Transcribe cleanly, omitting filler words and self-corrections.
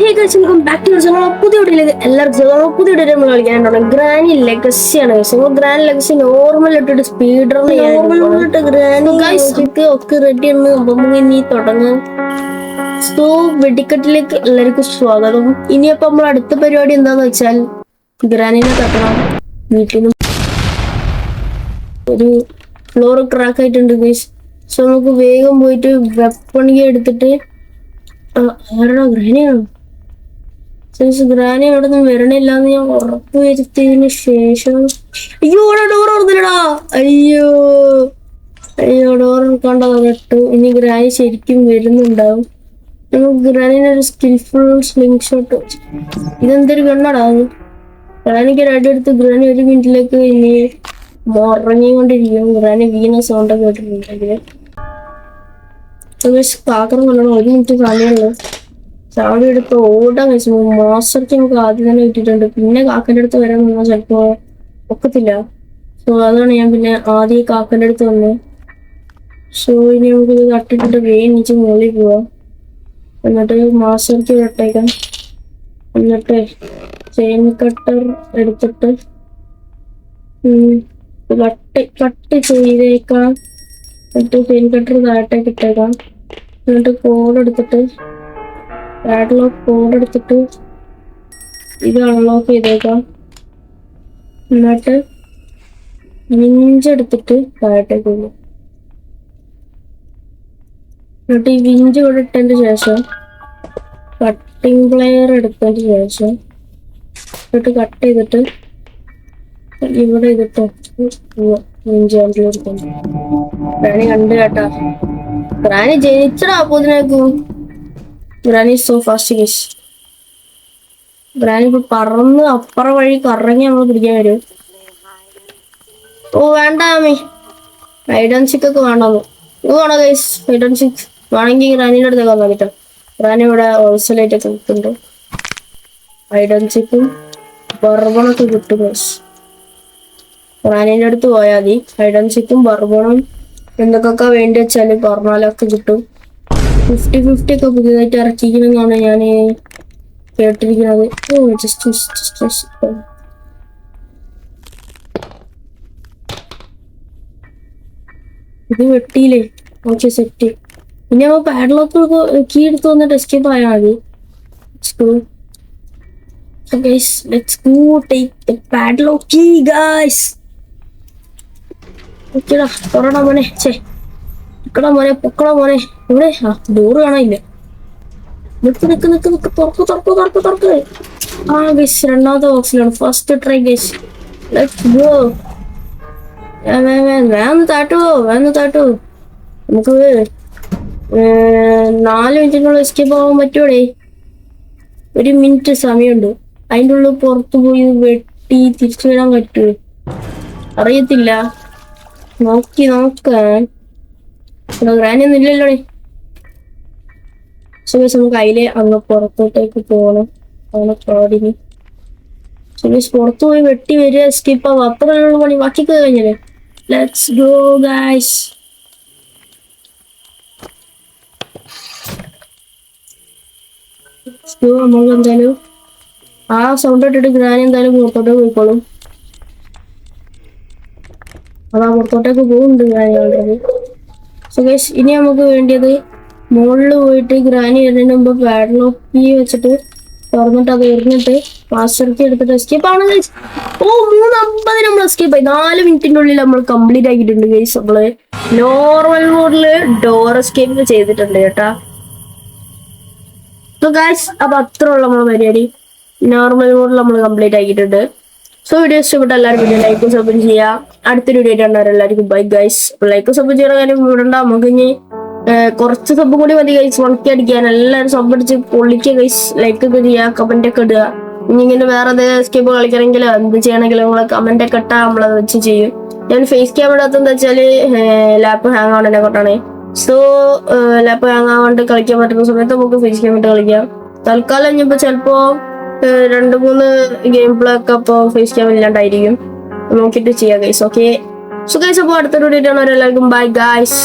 Hey guys welcome back to channel. പുതിയ വീഡിയോയിലേക്ക് എല്ലാവർക്കും പുതിയ വീഡിയോ നമ്മൾ കളിക്കാനുണ്ടോ ഗ്രാനി ലെഗസിയാണ് ഗൈസ്. ഗ്രാനി ലെഗസി നോർമൽ ഇട്ടിട്ട് സ്പീഡ് റൺ നോർമൽ ഗ്രാനി ഒക്കെ റെഡി ആണ്. നമുക്ക് ഇനി തുടങ്ങാം. സോ വെടിക്കെട്ടിലേക്ക് എല്ലാവർക്കും സ്വാഗതം. ഇനിയപ്പോ നമ്മൾ അടുത്ത പരിപാടി എന്താന്ന് വെച്ചാൽ ഗ്രാനിനെ തട്ടണം. വീട്ടിൽ നിന്ന് ഒരു ഫ്ലോർ ക്രാക്ക് ആയിട്ടുണ്ട് ഗൈസ്. സോ നമുക്ക് വേഗം പോയിട്ട് വെപ്പൺ എടുത്തിട്ട് ആരുടെ ഗ്രാനിയാണോ ഗ്രാനി അവിടെ നിന്ന് വരണില്ല എന്ന് ഞാൻ ഉറപ്പ് വരുത്തിയതിന് ശേഷം അയ്യോ ഡോർ ഓർന്നില്ലടാ. അയ്യോ അയ്യോ ഡോർ ഓർക്കാണ്ടതാ കേട്ടു. ഇനി ഗ്രാനി ശരിക്കും വരുന്നുണ്ടാവും. നമുക്ക് ഗ്രാനിന് ഒരു സ്കിൽഫുൾ സ്ലിംഗ് ഷോട്ട്. ഇതെന്തൊരു ഗണ്ണടാ അത്. ഗ്രാനിക്ക് ഒരു അടി എടുത്ത് ഗ്രാനി ഒരു മിനിറ്റിലേക്ക് ഇനി ഉറങ്ങിക്കൊണ്ടിരിക്കും. ഗ്രാനി വീണ സൗണ്ടൊക്കെ കേട്ടിട്ടുണ്ടെങ്കിൽ കാക്കറ കൊല്ലണം. ഒരു മിനിറ്റ് സമയമുള്ളൂ. ചാവടി എടുത്ത് ഓടാൻ കഴിച്ചു. മാസ്റ്റർക്ക് നമുക്ക് ആദ്യം തന്നെ കിട്ടിയിട്ടുണ്ട്. പിന്നെ കാക്കൻ്റെ അടുത്ത് വരാൻ നിന്നാൽ ചിലപ്പോ ഒക്കത്തില്ല. സോ അതാണ് ഞാൻ പിന്നെ ആദ്യം കാക്കൻ്റെ അടുത്ത് വന്നത്. സോ ഇനി നമുക്ക് ഇത് തട്ടിട്ടിട്ട് വേണിച്ച് മുകളിൽ പോവാം. എന്നിട്ട് മാസ്റ്റർക്ക് ഇട്ടേക്കാം. എന്നിട്ട് ചെയിൻ കട്ടർ എടുത്തിട്ട് കട്ട് ചെയ്തേക്കാം. എന്നിട്ട് ചെയിൻ കട്ടർ താഴത്തേക്ക് ഇട്ടേക്കാം. എന്നിട്ട് കോഡ് എടുത്തിട്ട് പാഡ്ലോക്ക് കോഡ് എടുത്തിട്ട് ഇത് അൺലോക്ക് ചെയ്തേക്കാം. എന്നിട്ട് വിഞ്ചെടുത്തിട്ട് താഴത്തേക്ക് പോകും. എന്നിട്ട് ഈ വിഞ്ച് ഇവിടെ ഇട്ടതിന് ശേഷം കട്ടിംഗ് പ്ലെയർ എടുത്തതിന് ശേഷം എന്നിട്ട് കട്ട് ചെയ്തിട്ട് ഇവിടെ ചെയ്തിട്ട് വിഞ്ച് എടുക്കുന്നു. റാണി കണ്ടു കേട്ടാ. റാണി ജനിച്ചടാ അപ്പൊ ഇതിനേക്കും. Granny so fast guys. Granny ഇപ്പൊ പറന്ന് അപ്പുറ വഴി കറങ്ങി നമ്മൾ പിടിക്കാൻ വരും. ഓ വേണ്ട അമ്മി, ഹൈഡ് ആൻഡ് സീക്ക് ഒക്കെ വേണ്ടെന്ന്. ഇത് വേണോ ഗൈസ്? ഹൈഡ് ആൻഡ് സീക്ക് വേണമെങ്കിൽ ഗ്രാനിയുടെ അടുത്തേക്ക് വന്നാൽ കിട്ടും. ഗ്രാനി ഇവിടെ ഹോൾസെയിലായിട്ട് ഒക്കെ കിട്ടുന്നുണ്ട്. ഹൈഡ് ആൻഡ് സീക്കും ബർബണൊക്കെ കിട്ടും ഗൈസ്. ഗ്രാനിയുടെ അടുത്ത് പോയാൽ മതി. ഹൈഡ് ആൻഡ് സീക്കും ബർബണും എന്തൊക്കെ വേണ്ടി വെച്ചാല് പറഞ്ഞാലൊക്കെ കിട്ടും. 50-50 ഒക്കെ പുതിയതായിട്ട് ഇറക്കിക്കണമെന്നാണ് ഞാൻ കേട്ടിരിക്കുന്നത്. ഇത് വെട്ടിയില്ലേ? Okay set. ഇനി നമ്മൾ പാഡ്ലോക്ക് കീ എടുത്ത് വന്നിട്ട് എസ്കേപ്പ് ആയാൽ മതി. Let's go take the padlock key guys. ഓക്കെടാ തുറടാ മോനെ. പൊക്കടാ മോനെ പൊക്കടാ മോനെ. ഇവിടെ ഡോറ് കാണാനില്ല. തുറക്ക്. ആ ഗൈസ് രണ്ടാമത്തെ ബോക്സിലാണ്. First try guys. Let's go. വേന്ന് താട്ടോ. നമുക്ക് 4 മിനിറ്റിനുള്ള എസ്കേപ്പ് ആവാൻ പറ്റുമോടെ? 1 മിനിറ്റ് സമയമുണ്ട്. അതിൻ്റെ ഉള്ളിൽ പുറത്തു പോയി വെട്ടി തിരിച്ചു വരാൻ പറ്റുമോ അറിയത്തില്ല. നോക്കാൻ ഗ്രാനിയൊന്നും ഇല്ലല്ലോ. സുഖേഷ് നമുക്ക് അതിലെ അങ്ങ് പുറത്തോട്ടേക്ക് പോകണം. അങ്ങനെ പാടിന് സുഖേഷ് പുറത്തു പോയി വെട്ടി വരിക എസ്കേപ്പ് ആവും. അത്രയുള്ള പണി ബാക്കിയൊക്കെ കഴിഞ്ഞല്ലേ. Let's go guys. നമ്മൾ എന്തായാലും ആ സൗണ്ട് ഇട്ടിട്ട് ഗ്രാനി എന്തായാലും പുറത്തോട്ടേക്ക് പോയിക്കോളും. അതാ പുറത്തോട്ടേക്ക് പോകുന്നുണ്ട് ഗ്രാനി ഓൾറെഡി. സുഖേഷ് ഇനി നമുക്ക് വേണ്ടിയത് മുകളിൽ പോയിട്ട് ഗ്രാനി വരുന്നതിന് മുമ്പ് പാഡ്ലോക്ക് വെച്ചിട്ട് തുറന്നിട്ട് അത് എറിഞ്ഞിട്ട് മാസ്റ്റർക്ക് എടുത്തിട്ട് എസ്കേപ്പ് ആണ് ഗൈസ്. ഓ 3:50 നമ്മൾ എസ്കേപ്പ് ആയി. 4 മിനിറ്റിന്റെ ഉള്ളിൽ നമ്മൾ കംപ്ലീറ്റ് ആക്കിയിട്ടുണ്ട് ഗൈസ്. നമ്മള് നോർമൽ മോഡില് ഡോർ എസ്കേപ്പ് ചെയ്തിട്ടുണ്ട് കേട്ടാ. സോ ഗൈസ് അപ്പൊ അത്ര ഉള്ള നമ്മളെ പരിപാടി. നോർമൽ മോഡിൽ നമ്മൾ കംപ്ലീറ്റ് ആക്കിയിട്ടുണ്ട്. സോ വീഡിയോ ഇഷ്ടപ്പെട്ട എല്ലാവരും വീഡിയോ ലൈക്കും സബും ചെയ്യാം. അടുത്തൊരു വീഡിയോ ആയിട്ട് എല്ലാവർക്കും ബൈ ഗൈസ്. ലൈക്കും സബും ചെയ്യുന്ന കാര്യം വിടണ്ട. നമുക്ക് ഇനി കുറച്ച് സബ് കൂടി മതി ഗൈസ് 1K അടിക്കാൻ. എല്ലാവരും സബ് അടിച്ച് പൊള്ളിക്കുക ഗൈസ്. ലൈക്ക് ഒക്കെ ചെയ്യുക, കമന്റ് ഒക്കെ ഇടുക. ഇനി ഇങ്ങനെ വേറെ ഏതെങ്കിലും എസ്കേപ്പ് കളിക്കണമെങ്കിലോ എന്ത് ചെയ്യണമെങ്കിലും നമ്മളെ കമന്റ് ഒക്കെ ഇട്ടാൽ നമ്മളത് വെച്ച് ചെയ്യും. ഞാൻ ഫേസ് ക്യാം ഇടാത്തെന്ന് വെച്ചാല് ലാപ്പ് ഹാങ് ആവണതിനെ കൊണ്ടാണ്. സോ ലാപ്പ് ഹാങ് ആവാണ്ട് കളിക്കാൻ പറ്റുന്ന സമയത്ത് നമുക്ക് ഫേസ് ക്യാം ഇട്ട് കളിക്കാം. തൽക്കാലം ഇനിയിപ്പോ ചിലപ്പോ 2-3 ഗെയിം പ്ലേ ഒക്കെ അപ്പൊ ഫേസ് ക്യാം ഇല്ലാണ്ടായിരിക്കും. നോക്കിയിട്ട് ചെയ്യാം ഗൈസ്. ഓക്കെ സോ ഗൈസ് അപ്പോൾ അടുത്തൊരു വീഡിയോ ആണ്. എല്ലാവർക്കും ബൈ ഗൈസ്.